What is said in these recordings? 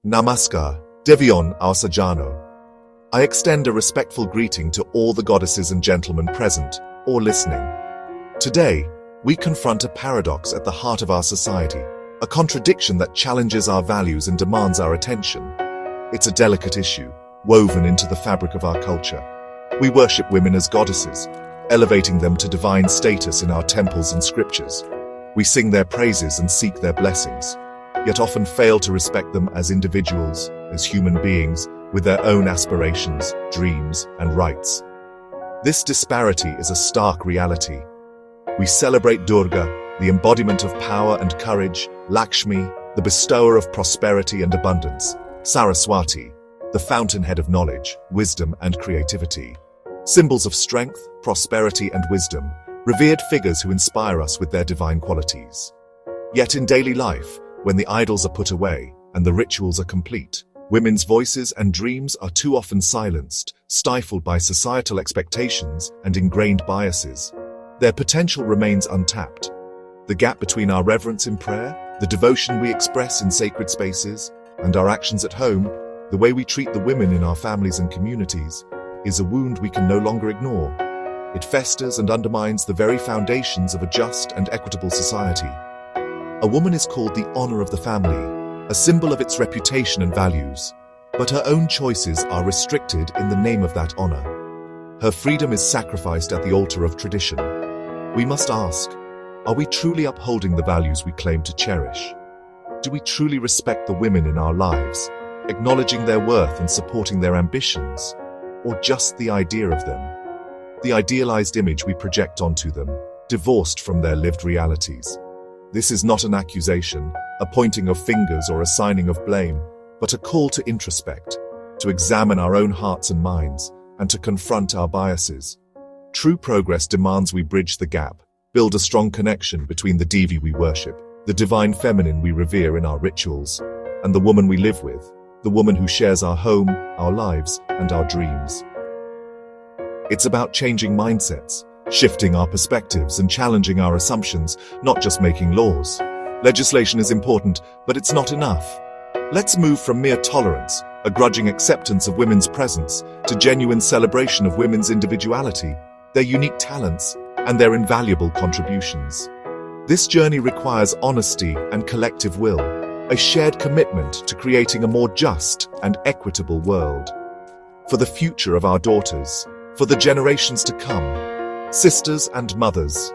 Namaskar, Devion our Sajano. I extend a respectful greeting to all the goddesses and gentlemen present or listening. Today, we confront a paradox at the heart of our society, a contradiction that challenges our values and demands our attention. It's a delicate issue, woven into the fabric of our culture. We worship women as goddesses, elevating them to divine status in our temples and scriptures. We sing their praises and seek their blessings, yet often fail to respect them as individuals, as human beings, with their own aspirations, dreams, and rights. This disparity is a stark reality. We celebrate Durga, the embodiment of power and courage, Lakshmi, the bestower of prosperity and abundance, Saraswati, the fountainhead of knowledge, wisdom, and creativity. Symbols of strength, prosperity, and wisdom, revered figures who inspire us with their divine qualities. Yet in daily life, when the idols are put away and the rituals are complete, women's voices and dreams are too often silenced, stifled by societal expectations and ingrained biases. Their potential remains untapped. The gap between our reverence in prayer, the devotion we express in sacred spaces, and our actions at home, the way we treat the women in our families and communities, is a wound we can no longer ignore. It festers and undermines the very foundations of a just and equitable society. A woman is called the honor of the family, a symbol of its reputation and values, but her own choices are restricted in the name of that honor. Her freedom is sacrificed at the altar of tradition. We must ask, are we truly upholding the values we claim to cherish? Do we truly respect the women in our lives, acknowledging their worth and supporting their ambitions, or just the idea of them? The idealized image we project onto them, divorced from their lived realities. This is not an accusation, a pointing of fingers or assigning of blame, but a call to introspect, to examine our own hearts and minds, and to confront our biases. True progress demands we bridge the gap, build a strong connection between the Devi we worship, the divine feminine we revere in our rituals, and the woman we live with, the woman who shares our home, our lives, and our dreams. It's about changing mindsets, shifting our perspectives and challenging our assumptions, not just making laws. Legislation is important, but it's not enough. Let's move from mere tolerance, a grudging acceptance of women's presence, to genuine celebration of women's individuality, their unique talents, and their invaluable contributions. This journey requires honesty and collective will, a shared commitment to creating a more just and equitable world. For the future of our daughters, for the generations to come, sisters and mothers,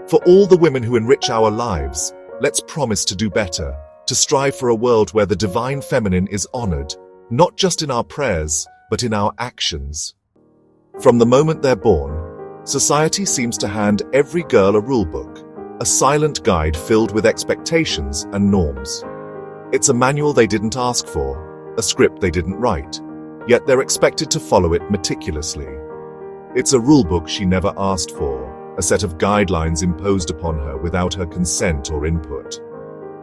for all the women who enrich our lives, let's promise to do better, to strive for a world where the divine feminine is honored, not just in our prayers, but in our actions. From the moment they're born, society seems to hand every girl a rulebook, a silent guide filled with expectations and norms. It's a manual they didn't ask for, a script they didn't write, yet they're expected to follow it meticulously. It's a rulebook she never asked for, a set of guidelines imposed upon her without her consent or input.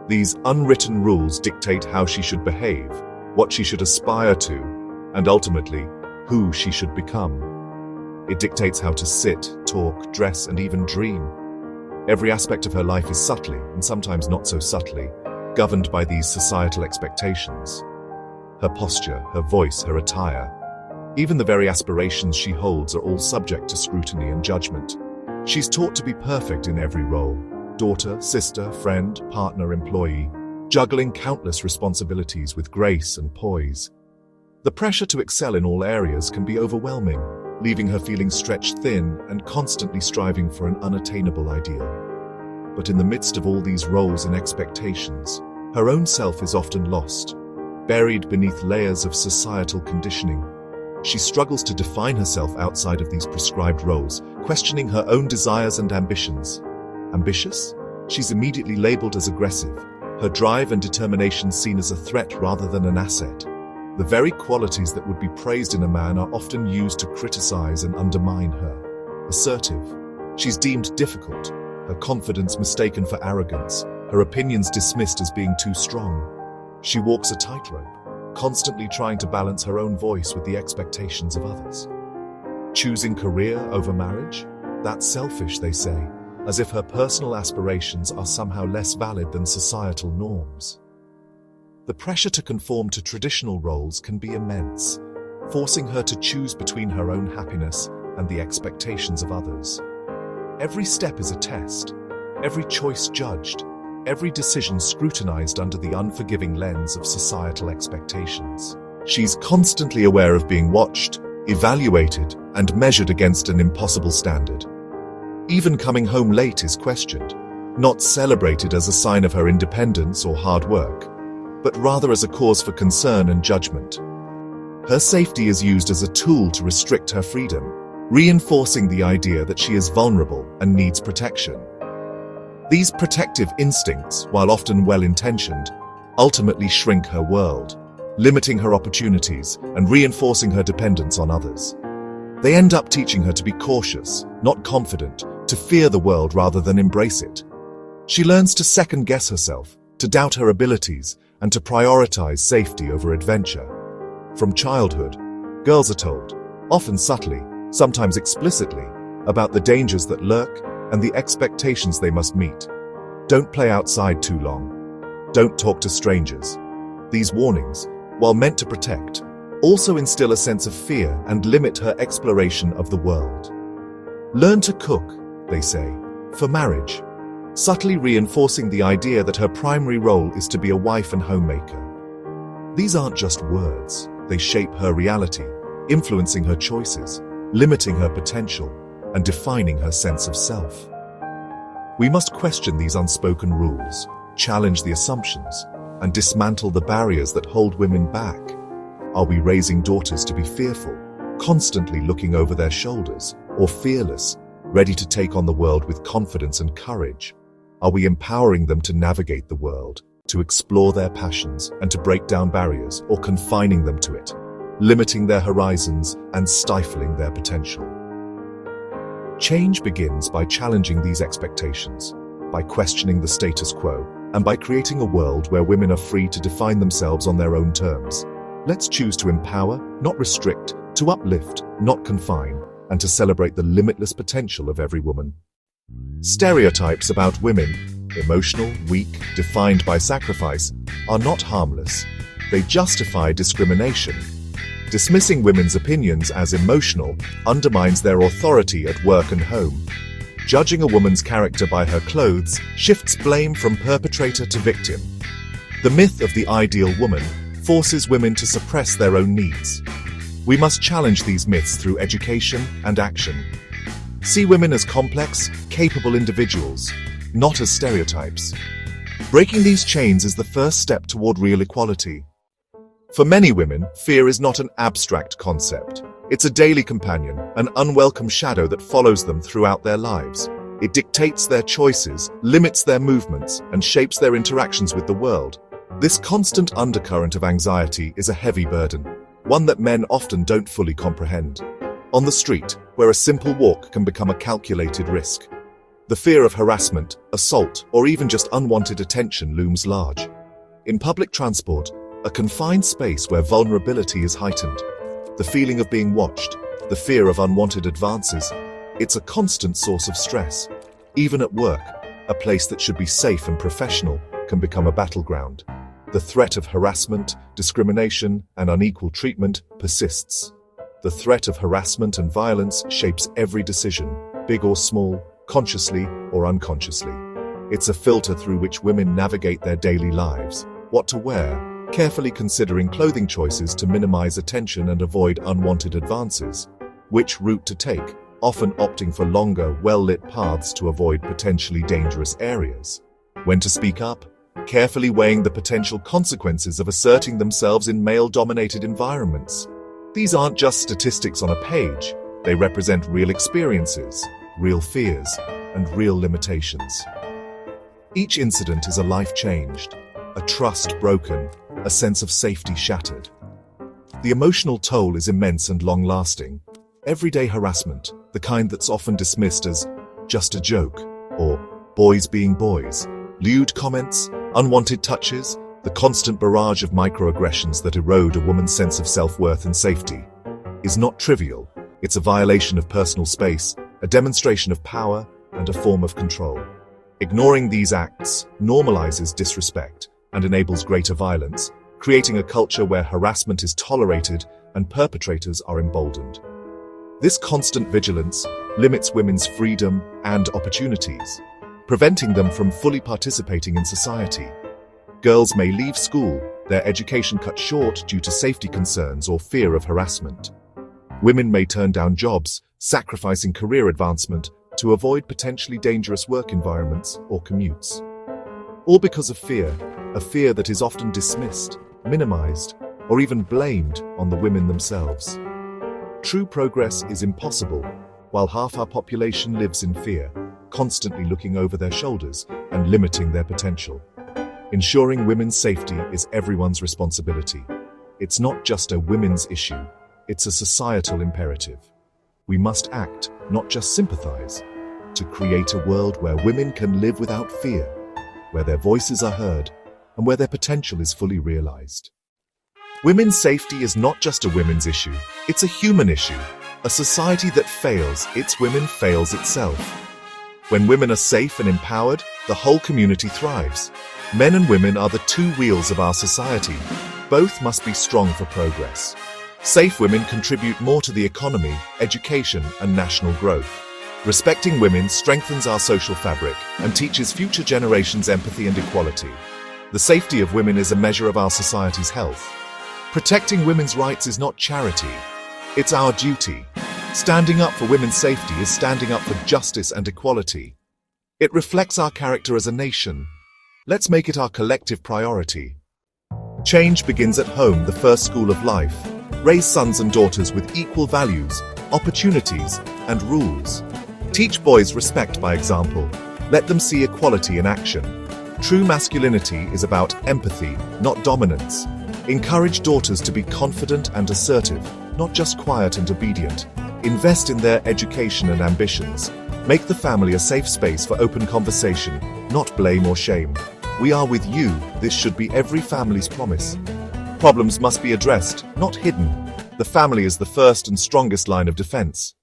These unwritten rules dictate how she should behave, what she should aspire to, and ultimately, who she should become. It dictates how to sit, talk, dress, and even dream. Every aspect of her life is subtly, and sometimes not so subtly, governed by these societal expectations. Her posture, her voice, her attire, even the very aspirations she holds are all subject to scrutiny and judgment. She's taught to be perfect in every role: daughter, sister, friend, partner, employee, juggling countless responsibilities with grace and poise. The pressure to excel in all areas can be overwhelming, leaving her feeling stretched thin and constantly striving for an unattainable ideal. But in the midst of all these roles and expectations, her own self is often lost, buried beneath layers of societal conditioning. She struggles to define herself outside of these prescribed roles, questioning her own desires and ambitions. Ambitious? She's immediately labeled as aggressive, her drive and determination seen as a threat rather than an asset. The very qualities that would be praised in a man are often used to criticize and undermine her. Assertive. She's deemed difficult, her confidence mistaken for arrogance, her opinions dismissed as being too strong. She walks a tightrope, constantly trying to balance her own voice with the expectations of others. Choosing career over marriage? That's selfish, they say, as if her personal aspirations are somehow less valid than societal norms. The pressure to conform to traditional roles can be immense, forcing her to choose between her own happiness and the expectations of others. Every step is a test, every choice judged, every decision scrutinized under the unforgiving lens of societal expectations. She's constantly aware of being watched, evaluated, and measured against an impossible standard. Even coming home late is questioned, not celebrated as a sign of her independence or hard work, but rather as a cause for concern and judgment. Her safety is used as a tool to restrict her freedom, reinforcing the idea that she is vulnerable and needs protection. These protective instincts, while often well-intentioned, ultimately shrink her world, limiting her opportunities and reinforcing her dependence on others. They end up teaching her to be cautious, not confident, to fear the world rather than embrace it. She learns to second-guess herself, to doubt her abilities, and to prioritize safety over adventure. From childhood, girls are told, often subtly, sometimes explicitly, about the dangers that lurk and the expectations they must meet. Don't play outside too long. Don't talk to strangers. These warnings, while meant to protect, also instill a sense of fear and limit her exploration of the world. Learn to cook, they say, for marriage, subtly reinforcing the idea that her primary role is to be a wife and homemaker. These aren't just words, they shape her reality, influencing her choices, limiting her potential, and defining her sense of self. We must question these unspoken rules, challenge the assumptions, and dismantle the barriers that hold women back. Are we raising daughters to be fearful, constantly looking over their shoulders, or fearless, ready to take on the world with confidence and courage? Are we empowering them to navigate the world, to explore their passions, and to break down barriers, or confining them to it, limiting their horizons and stifling their potential? Change begins by challenging these expectations, by questioning the status quo, and by creating a world where women are free to define themselves on their own terms. Let's choose to empower, not restrict, to uplift, not confine, and to celebrate the limitless potential of every woman. Stereotypes about women, emotional, weak, defined by sacrifice, are not harmless. They justify discrimination. Dismissing women's opinions as emotional undermines their authority at work and home. Judging a woman's character by her clothes shifts blame from perpetrator to victim. The myth of the ideal woman forces women to suppress their own needs. We must challenge these myths through education and action. See women as complex, capable individuals, not as stereotypes. Breaking these chains is the first step toward real equality. For many women, fear is not an abstract concept. It's a daily companion, an unwelcome shadow that follows them throughout their lives. It dictates their choices, limits their movements, and shapes their interactions with the world. This constant undercurrent of anxiety is a heavy burden, one that men often don't fully comprehend. On the street, where a simple walk can become a calculated risk, the fear of harassment, assault, or even just unwanted attention looms large. In public transport, a confined space where vulnerability is heightened, the feeling of being watched, the fear of unwanted advances, it's a constant source of stress. Even at work, a place that should be safe and professional can become a battleground. The threat of harassment, discrimination, and unequal treatment persists. The threat of harassment and violence shapes every decision, big or small, consciously or unconsciously. It's a filter through which women navigate their daily lives. What to wear, carefully considering clothing choices to minimize attention and avoid unwanted advances. Which route to take, often opting for longer, well-lit paths to avoid potentially dangerous areas. When to speak up, carefully weighing the potential consequences of asserting themselves in male-dominated environments. These aren't just statistics on a page. They represent real experiences, real fears, and real limitations. Each incident is a life changed, a trust broken, a sense of safety shattered. The emotional toll is immense and long-lasting. Everyday harassment, the kind that's often dismissed as just a joke, or boys being boys, lewd comments, unwanted touches, the constant barrage of microaggressions that erode a woman's sense of self-worth and safety, is not trivial. It's a violation of personal space, a demonstration of power, and a form of control. Ignoring these acts normalizes disrespect and enables greater violence, creating a culture where harassment is tolerated and perpetrators are emboldened. This constant vigilance limits women's freedom and opportunities, preventing them from fully participating in society. Girls may leave school, their education cut short due to safety concerns or fear of harassment. Women may turn down jobs, sacrificing career advancement to avoid potentially dangerous work environments or commutes. All because of fear, a fear that is often dismissed, minimized, or even blamed on the women themselves. True progress is impossible while half our population lives in fear, constantly looking over their shoulders and limiting their potential. Ensuring women's safety is everyone's responsibility. It's not just a women's issue, it's a societal imperative. We must act, not just sympathize, to create a world where women can live without fear, where their voices are heard, and where their potential is fully realized. Women's safety is not just a women's issue, it's a human issue. A society that fails its women fails itself. When women are safe and empowered, the whole community thrives. Men and women are the two wheels of our society. Both must be strong for progress. Safe women contribute more to the economy, education, and national growth. Respecting women strengthens our social fabric and teaches future generations empathy and equality. The safety of women is a measure of our society's health. Protecting women's rights is not charity, it's our duty. Standing up for women's safety is standing up for justice and equality. It reflects our character as a nation. Let's make it our collective priority. Change begins at home, the first school of life. Raise sons and daughters with equal values, opportunities, and rules. Teach boys respect by example. Let them see equality in action. True masculinity is about empathy, not dominance. Encourage daughters to be confident and assertive, not just quiet and obedient. Invest in their education and ambitions. Make the family a safe space for open conversation, not blame or shame. We are with you, this should be every family's promise. Problems must be addressed, not hidden. The family is the first and strongest line of defense.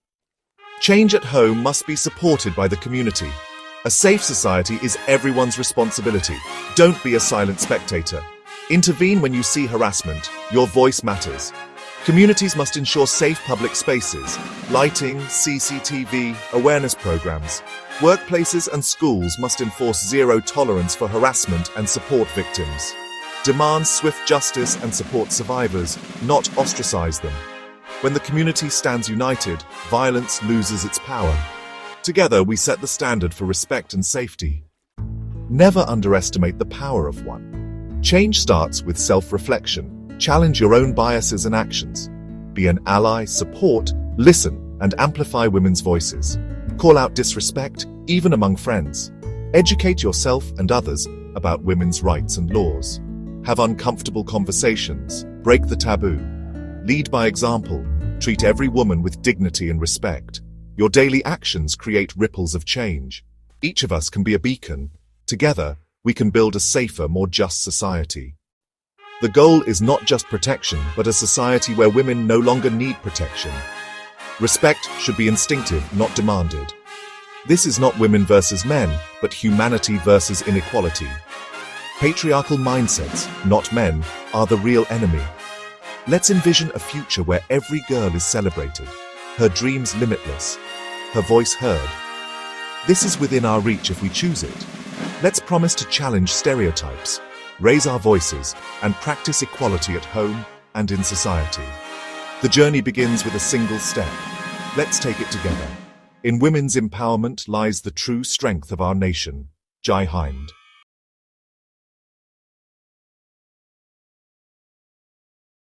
Change at home must be supported by the community. A safe society is everyone's responsibility. Don't be a silent spectator. Intervene when you see harassment. Your voice matters. Communities must ensure safe public spaces, lighting, CCTV, awareness programs. Workplaces and schools must enforce zero tolerance for harassment and support victims. Demand swift justice and support survivors, not ostracize them. When the community stands united, violence loses its power. Together we set the standard for respect and safety. Never underestimate the power of one. Change starts with self-reflection. Challenge your own biases and actions. Be an ally, support, listen, and amplify women's voices. Call out disrespect, even among friends. Educate yourself and others about women's rights and laws. Have uncomfortable conversations. Break the taboo. Lead by example. Treat every woman with dignity and respect. Your daily actions create ripples of change. Each of us can be a beacon. Together, we can build a safer, more just society. The goal is not just protection, but a society where women no longer need protection. Respect should be instinctive, not demanded. This is not women versus men, but humanity versus inequality. Patriarchal mindsets, not men, are the real enemy. Let's envision a future where every girl is celebrated, her dreams limitless, her voice heard. This is within our reach if we choose it. Let's promise to challenge stereotypes, raise our voices, and practice equality at home and in society. The journey begins with a single step. Let's take it together. In women's empowerment lies the true strength of our nation. Jai Hind.